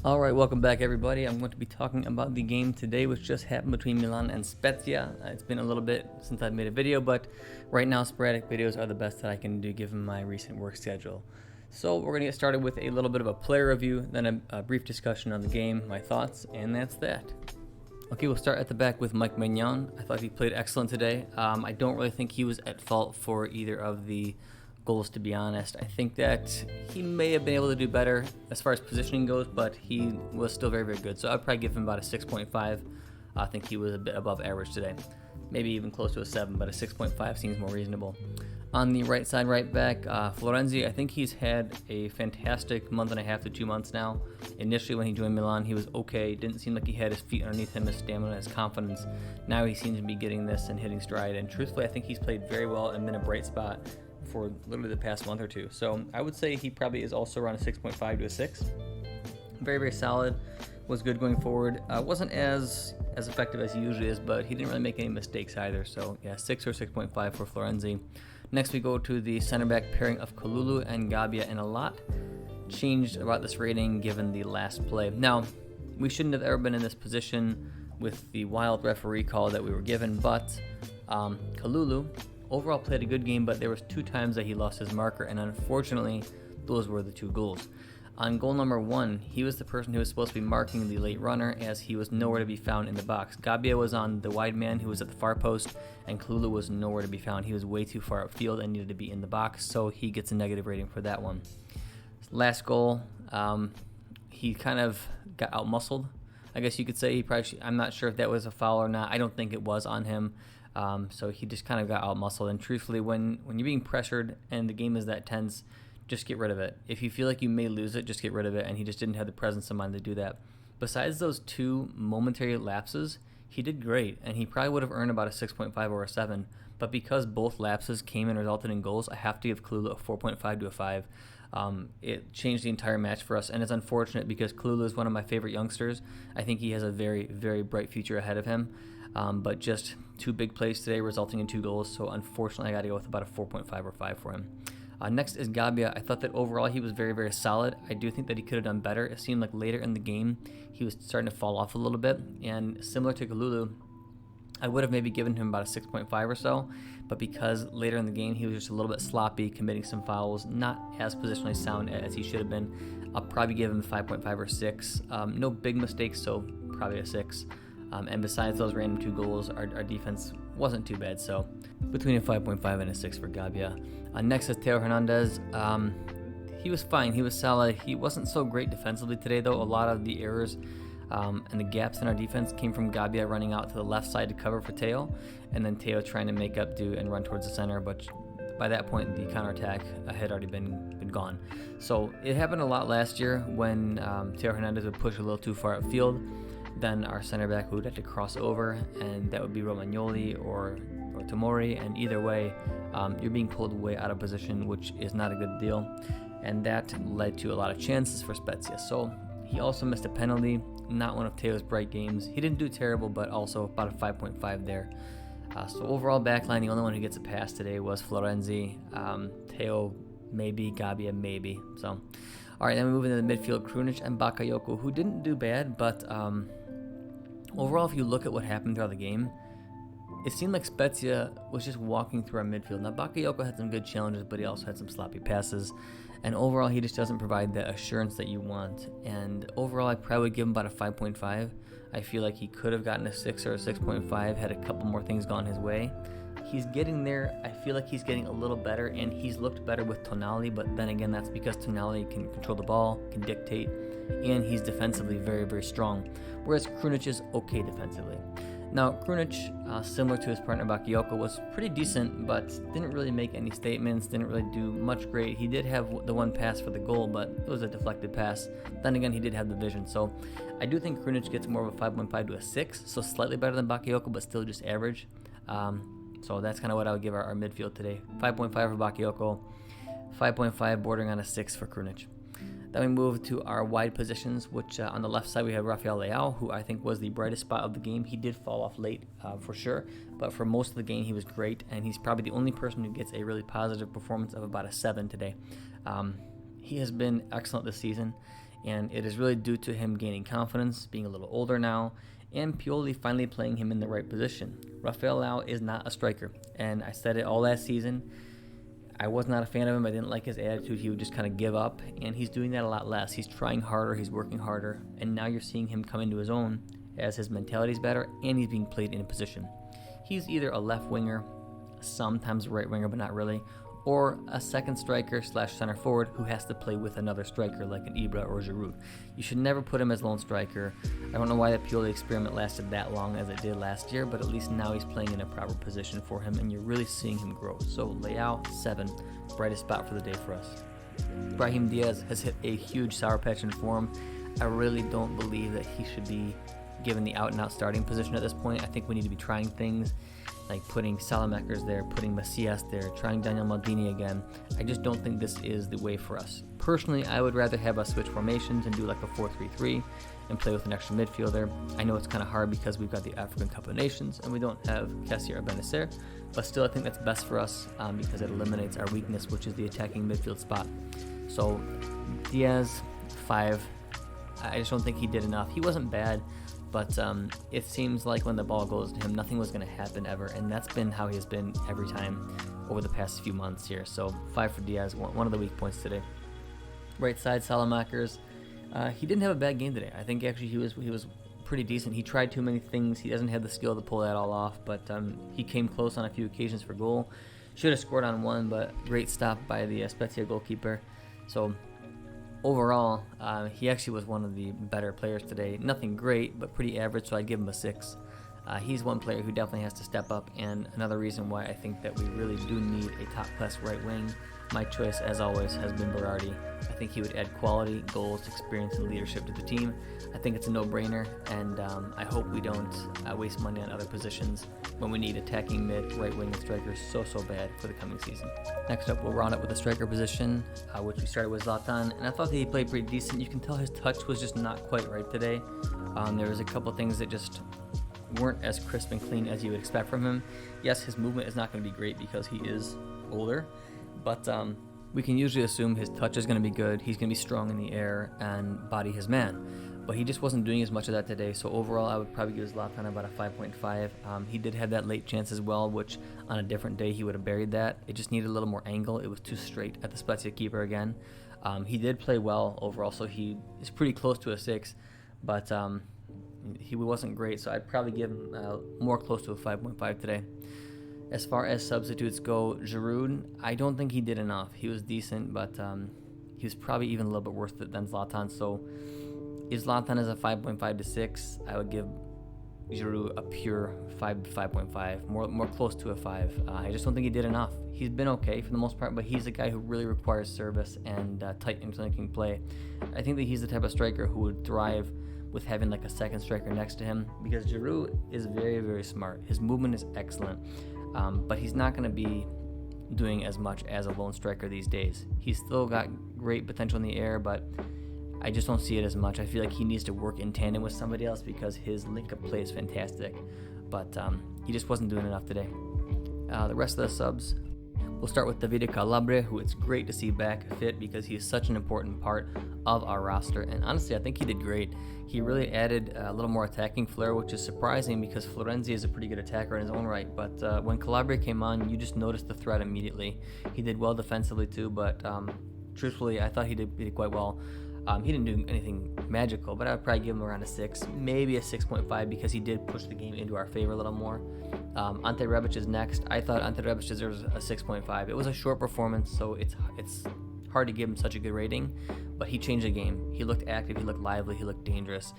All right, welcome back, everybody. I'm going to be talking about the game today, which just happened between Milan and Spezia. It's been a little bit since I've made a video, but right now sporadic videos are the best that I can do given my recent work schedule. So we're going to get started with a little bit of a player review, then a brief discussion on the game, my thoughts, and that's that. Okay, we'll start at the back with Mignon. I thought he played excellent today. I don't really think he was at fault for either of the goals, to be honest. I think that he may have been able to do better as far as positioning goes, but he was still very, very good. So I'd probably give him about a 6.5. I think he was a bit above average today. Maybe even close to a 7, but a 6.5 seems more reasonable. On the right side, right back, Florenzi, I think he's had a fantastic month and a half to 2 months now. Initially, when he joined Milan, he was okay. Didn't seem like he had his feet underneath him, his stamina, his confidence. Now he seems to be getting this and hitting stride. And truthfully, I think he's played very well and been a bright spot for literally the past month or two. So I would say he probably is also around a 6.5 to a 6. Very, very solid. Was good going forward. Wasn't as effective as he usually is, but he didn't really make any mistakes either. So yeah, 6 or 6.5 for Florenzi. Next we go to the center back pairing of Kalulu and Gabbia, and a lot changed about this rating given the last play. Now, we shouldn't have ever been in this position with the wild referee call that we were given, but Kalulu overall played a good game, but there was 2 times that he lost his marker, and unfortunately, those were the 2 goals. On goal number 1, he was the person who was supposed to be marking the late runner, as he was nowhere to be found in the box. Gabbia was on the wide man who was at the far post, and Kalulu was nowhere to be found. He was way too far upfield and needed to be in the box, so he gets a negative rating for that one. Last goal, he kind of got outmuscled, I guess you could say. I'm not sure if that was a foul or not. I don't think it was on him. So he just kind of got outmuscled. And truthfully, when you're being pressured and the game is that tense, just get rid of it. If you feel like you may lose it, just get rid of it. And he just didn't have the presence of mind to do that. Besides those 2 momentary lapses, he did great. And he probably would have earned about a 6.5 or a 7. But because both lapses came and resulted in goals, I have to give Kalulu a 4.5 to a 5. It changed the entire match for us, and it's unfortunate because Kalulu is one of my favorite youngsters. I think he has a very, very bright future ahead of him, but just 2 big plays today resulting in 2 goals, so unfortunately I got to go with about a 4.5 or 5 for him. Next is Gabbia. I thought that overall he was very, very solid. I do think that he could have done better. It seemed like later in the game he was starting to fall off a little bit, and similar to Kalulu, I would have maybe given him about a 6.5 or so, but because later in the game he was just a little bit sloppy, committing some fouls, not as positionally sound as he should have been, I'll probably give him a 5.5 or 6. No big mistakes, so probably a 6. And besides those random 2 goals, our defense wasn't too bad, so between a 5.5 and a 6 for Gabbia. Next is Theo Hernandez. He was fine, he was solid. He wasn't so great defensively today, though. A lot of the errors and the gaps in our defense came from Gabbia running out to the left side to cover for Theo, and then Theo trying to make up do and run towards the center, but by that point the counterattack had already been gone. So it happened a lot last year when Theo Hernandez would push a little too far upfield. Then our center back would have to cross over, and that would be Romagnoli or Tomori, and either way you're being pulled way out of position, which is not a good deal, and that led to a lot of chances for Spezia. So he also missed a penalty, not one of Teo's bright games. He didn't do terrible, but also about a 5.5 there. So overall backline, the only one who gets a pass today was Florenzi. Teo maybe, Gabbia maybe. So, all right, then we move into the midfield, Krunic and Bakayoko, who didn't do bad, but overall, if you look at what happened throughout the game, it seemed like Spezia was just walking through our midfield. Now, Bakayoko had some good challenges, but he also had some sloppy passes. And overall, he just doesn't provide the assurance that you want. And overall, I probably would give him about a 5.5. I feel like he could have gotten a 6 or a 6.5 had a couple more things gone his way. He's getting there. I feel like he's getting a little better, and he's looked better with Tonali, but then again, that's because Tonali can control the ball, can dictate, and he's defensively very, very strong, whereas Krunic is okay defensively. Now, Krunic, similar to his partner Bakayoko, was pretty decent, but didn't really make any statements, didn't really do much great. He did have the 1 pass for the goal, but it was a deflected pass. Then again, he did have the vision. So I do think Krunic gets more of a 5.5 to a 6, so slightly better than Bakayoko, but still just average. So that's kind of what I would give our midfield today. 5.5 for Bakayoko, 5.5 bordering on a 6 for Krunic. Then we move to our wide positions, which on the left side we have Rafael Leao, who I think was the brightest spot of the game. He did fall off late for sure, but for most of the game he was great, and he's probably the only person who gets a really positive performance of about a 7 today. He has been excellent this season, And it is really due to him gaining confidence, being a little older now, and Pioli finally playing him in the right position. Rafael Leão is not a striker, and I said it all last season. I was not a fan of him. I didn't like his attitude. He would just kind of give up, and he's doing that a lot less. He's trying harder, he's working harder, and now you're seeing him come into his own as his mentality is better and he's being played in a position. He's either a left winger, sometimes a right winger, but not really, or a second striker / center forward who has to play with another striker like an Ibra or Giroud. You should never put him as lone striker. I don't know why the Pioli experiment lasted that long as it did last year, but at least now he's playing in a proper position for him, and you're really seeing him grow. So Leão, 7, brightest spot for the day for us. Brahim Diaz has hit a huge sour patch in form. I really don't believe that he should be given the out-and-out starting position at this point. I think we need to be trying things like putting Salamakers there, putting Macias there, trying Daniel Maldini again. I just don't think this is the way for us. Personally, I would rather have us switch formations and do like a 4-3-3 and play with an extra midfielder. I know it's kind of hard because we've got the African Cup of Nations and we don't have Kassir or Benacer, but still I think that's best for us because it eliminates our weakness, which is the attacking midfield spot. So Diaz, 5. I just don't think he did enough. He wasn't bad, but it seems like when the ball goes to him, nothing was going to happen ever, and that's been how he has been every time over the past few months here. So 5 for Diaz, one of the weak points today. Right side, Salamakers. He didn't have a bad game today. I think actually he was pretty decent. He tried too many things. He doesn't have the skill to pull that all off, but he came close on a few occasions for goal. Should have scored on one, but great stop by the Spezia goalkeeper. So overall, he actually was one of the better players today. Nothing great, but pretty average, so I'd give him a 6. He's one player who definitely has to step up, and another reason why I think that we really do need a top-class right wing. My choice, as always, has been Berardi. I think he would add quality, goals, experience, and leadership to the team. I think it's a no-brainer, and I hope we don't waste money on other positions when we need attacking mid, right wing, and strikers so bad for the coming season. Next up, we'll round up with the striker position, which we started with Zlatan, and I thought that he played pretty decent. You can tell his touch was just not quite right today. There was a couple things that just weren't as crisp and clean as you would expect from him. Yes, his movement is not going to be great because he is older, but we can usually assume his touch is going to be good, he's going to be strong in the air, and body his man. But he just wasn't doing as much of that today, so overall I would probably give Zlatan about a 5.5. He did have that late chance as well, which on a different day he would have buried that. It just needed a little more angle. It was too straight at the Spezia keeper again. He did play well overall, so he is pretty close to a 6, but he wasn't great, so I'd probably give him more close to a 5.5 today. As far as substitutes go, Giroud, I don't think he did enough. He was decent, but he was probably even a little bit worse than Zlatan. So if Zlatan is a 5.5 to 6, I would give Giroud a pure 5 to 5.5, more close to a 5. I just don't think he did enough. He's been okay for the most part, but he's a guy who really requires service and tight interlinking play. I think that he's the type of striker who would thrive with having like a second striker next to him, because Giroud is very smart. His movement is excellent, but he's not going to be doing as much as a lone striker these days. He's still got great potential in the air, but I just don't see it as much. I feel like he needs to work in tandem with somebody else because his link-up play is fantastic, but he just wasn't doing enough today. The rest of the subs, we'll start with Davide Calabria, who it's great to see back fit because he is such an important part of our roster, and honestly I think he did great. He really added a little more attacking flair, which is surprising because Florenzi is a pretty good attacker in his own right, but when Calabria came on, you just noticed the threat immediately. He did well defensively too, but truthfully I thought he did quite well. He didn't do anything magical, but I would probably give him around a 6, maybe a 6.5, because he did push the game into our favor a little more. Ante Rebic is next. I thought Ante Rebic deserves a 6.5. It was a short performance, so it's hard to give him such a good rating, but he changed the game. He looked active, he looked lively, he looked dangerous,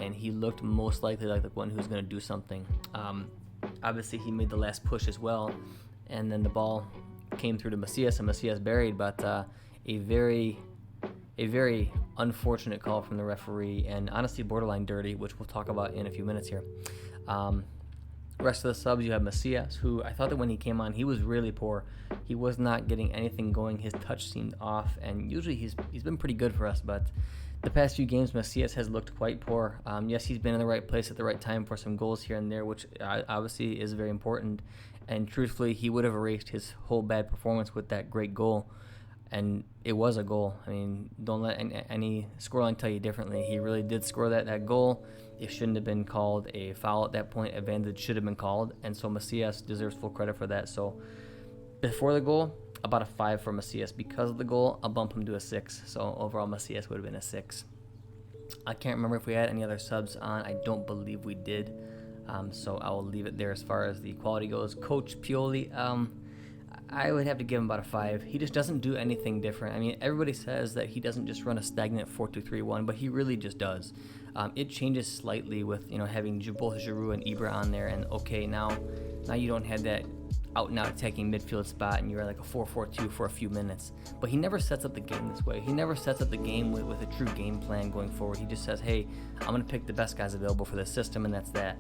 and he looked most likely like the one who's going to do something. Obviously, he made the last push as well, and then the ball came through to Macias, and Macias buried, but a very unfortunate call from the referee, and honestly borderline dirty, which we'll talk about in a few minutes here. Rest of the subs, you have Macias, who I thought that when he came on, he was really poor. He was not getting anything going. His touch seemed off, and usually he's been pretty good for us, but the past few games, Macias has looked quite poor. Yes, he's been in the right place at the right time for some goals here and there, which obviously is very important, and truthfully, he would have erased his whole bad performance with that great goal. and it was a goal. I mean, don't let any scoreline tell you differently. He really did score that goal. It shouldn't have been called a foul at that point. Advantage should have been called, and so Macias deserves full credit for that. So before the goal, about a 5 for Macias. Because of the goal, I'll bump him to a 6. So overall, Macias would have been a 6. I can't remember if we had any other subs on. I don't believe we did. So I will leave it there as far as the quality goes. Coach Pioli, I would have to give him about a 5. He just doesn't do anything different. I mean, everybody says that he doesn't just run a stagnant 4-2-3-1, but he really just does. It changes slightly with having both Giroud and Ibra on there, and okay, now you don't have that out-and-out attacking midfield spot, and you're at like a 4-4-2 for a few minutes. But he never sets up the game this way. He never sets up the game with a true game plan going forward. He just says, hey, I'm going to pick the best guys available for this system, and that's that.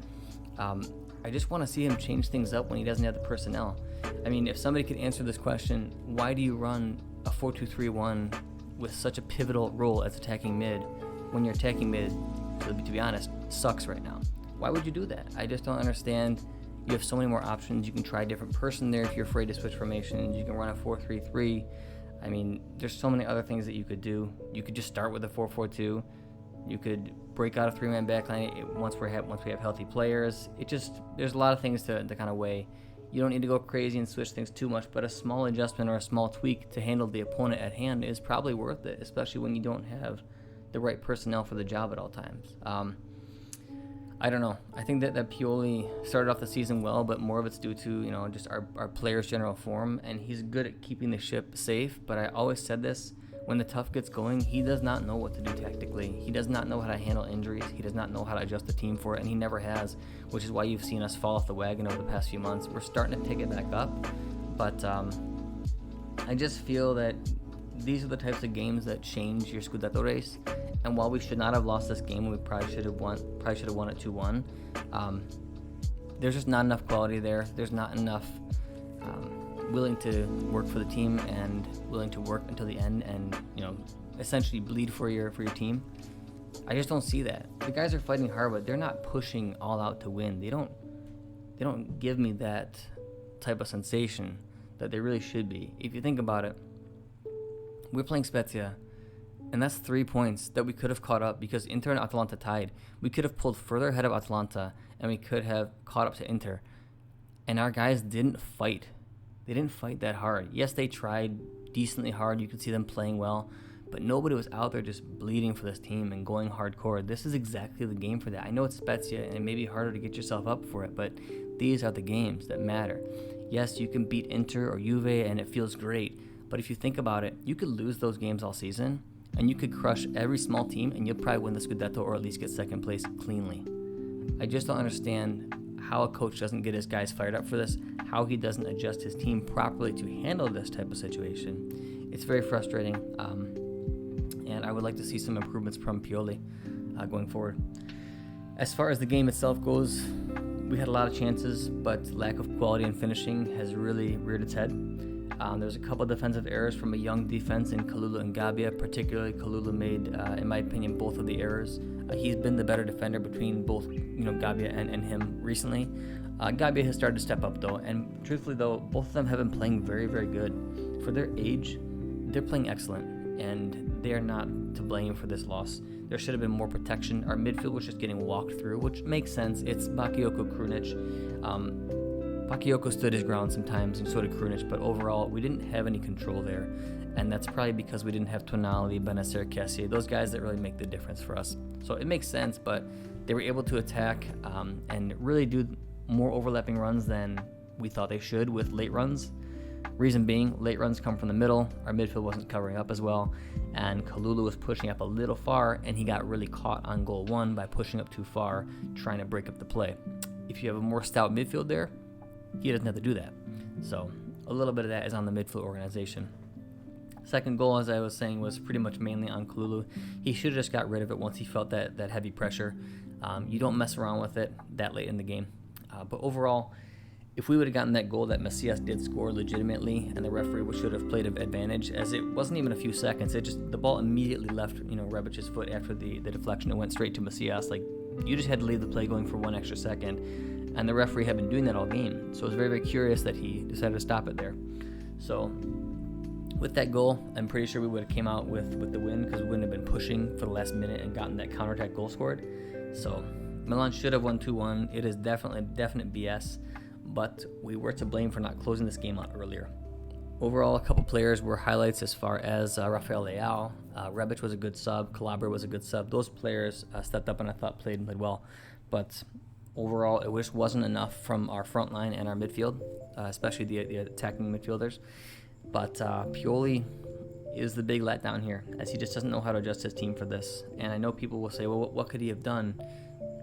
I just want to see him change things up when he doesn't have the personnel. I mean, if somebody could answer this question, why do you run a 4-2-3-1 with such a pivotal role as attacking mid when your attacking mid, to be honest, sucks right now? Why would you do that? I just don't understand. You have so many more options. You can try a different person there if you're afraid to switch formations. You can run a 4-3-3. I mean, there's so many other things that you could do. You could just start with a 4-4-2. You could break out a 3-man backline once we have healthy players. There's a lot of things to kind of weigh. You don't need to go crazy and switch things too much, but a small adjustment or a small tweak to handle the opponent at hand is probably worth it, especially when you don't have the right personnel for the job at all times. I don't know. I think that Pioli started off the season well, but more of it's due to just our players' general form, and he's good at keeping the ship safe. But I always said this: when the tough gets going, he does not know what to do tactically. He does not know how to handle injuries. He does not know how to adjust the team for it, and he never has, which is why you've seen us fall off the wagon over the past few months. We're starting to take it back up, but I just feel that these are the types of games that change your Scudetto race. And while we should not have lost this game, we probably should have won it 2-1. There's just not enough quality there. There's not enough willing to work for the team and willing to work until the end, and essentially bleed for your team. I just don't see that. The guys are fighting hard, but they're not pushing all out to win. They don't give me that type of sensation that they really should be. If you think about it, we're playing Spezia, and that's 3 points that we could have caught up because Inter and Atalanta tied. We could have pulled further ahead of Atalanta, and we could have caught up to Inter. And our guys didn't fight. They didn't fight that hard. Yes, they tried decently hard. You could see them playing well, but nobody was out there just bleeding for this team and going hardcore. This is exactly the game for that. I know it's Spezia, and it may be harder to get yourself up for it, but these are the games that matter. Yes, you can beat Inter or Juve, and it feels great. But if you think about it, you could lose those games all season, and you could crush every small team, and you'll probably win the Scudetto or at least get second place cleanly. I just don't understand how a coach doesn't get his guys fired up for this, how he doesn't adjust his team properly to handle this type of situation. It's very frustrating, and I would like to see some improvements from Pioli going forward. As far as the game itself goes, we had a lot of chances, but lack of quality and finishing has really reared its head. There's a couple defensive errors from a young defense in Kalulu and Gabbia. Particularly, Kalulu made, in my opinion, both of the errors. He's been the better defender between both, Gabbia and him recently. Gabbia has started to step up though, and truthfully though, both of them have been playing very, very good. For their age, they're playing excellent, and they are not to blame for this loss. There should have been more protection. Our midfield was just getting walked through, which makes sense. It's Bakayoko, Krunic. Bakayoko stood his ground sometimes, and so did Krunic, but overall, we didn't have any control there, and that's probably because we didn't have Tonali, Benacer, Kessie, those guys that really make the difference for us. So it makes sense, but they were able to attack and really do more overlapping runs than we thought they should with late runs. Reason being, late runs come from the middle, our midfield wasn't covering up as well, and Kalulu was pushing up a little far, and he got really caught on goal one by pushing up too far, trying to break up the play. If you have a more stout midfield there, he doesn't have to do that. So a little bit of that is on the midfield organization. Second goal, as I was saying, was pretty much mainly on Kalulu. He should have just got rid of it once he felt that heavy pressure. You don't mess around with it that late in the game. But overall, if we would have gotten that goal that Macias did score legitimately, and the referee should have played an advantage, as it wasn't even a few seconds. The ball immediately left Rebic's foot after the deflection. It went straight to Macias. Like, you just had to leave the play going for 1 extra second. And the referee had been doing that all game. So it was very, very curious that he decided to stop it there. So With that goal, I'm pretty sure we would have came out with the win, because we wouldn't have been pushing for the last minute and gotten that counterattack goal scored. So Milan should have won 2-1. It is definite BS, but we were to blame for not closing this game out earlier. Overall, a couple players were highlights as far as Rafael Leao. Rebic was a good sub. Calabria was a good sub. Those players stepped up and I thought played well. But overall, it just wasn't enough from our front line and our midfield, especially the attacking midfielders. But Pioli is the big letdown here, as he just doesn't know how to adjust his team for this. And I know people will say, well, what could he have done?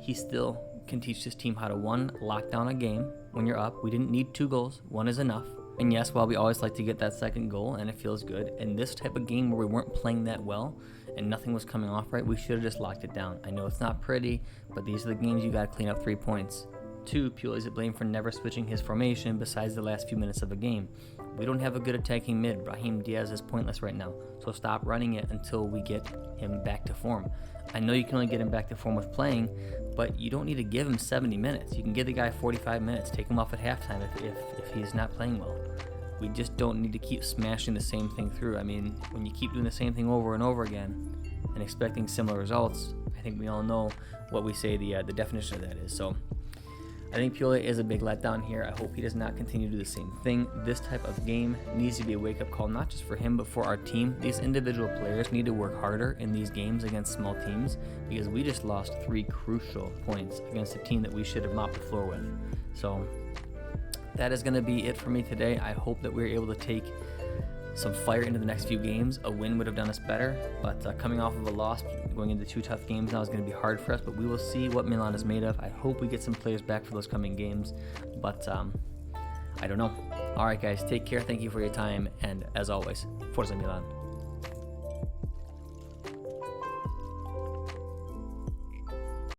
He still can teach his team how to, one, lock down a game when you're up. We didn't need 2 goals. 1 is enough. And yes, while we always like to get that second goal and it feels good, in this type of game where we weren't playing that well and nothing was coming off right, we should have just locked it down. I know it's not pretty, but these are the games you got to clean up 3 points. 2, Pioli's to blame for never switching his formation besides the last few minutes of a game. We don't have a good attacking mid. Brahim Diaz is pointless right now, so stop running it until we get him back to form. I know you can only get him back to form with playing, but you don't need to give him 70 minutes. You can give the guy 45 minutes, take him off at halftime if he's not playing well. We just don't need to keep smashing the same thing through. I mean, when you keep doing the same thing over and over again and expecting similar results, I think we all know what we say the definition of that is. So I think Pioli is a big letdown here. I hope he does not continue to do the same thing. This type of game needs to be a wake-up call, not just for him, but for our team. These individual players need to work harder in these games against small teams, because we just lost 3 crucial points against a team that we should have mopped the floor with. So that is going to be it for me today. I hope that we're able to take some fire into the next few games. A win would have done us better, but coming off of a loss, going into 2 tough games now is going to be hard for us, but we will see what Milan is made of. I hope we get some players back for those coming games, but I don't know. All right, guys, take care. Thank you for your time, and as always, Forza Milan.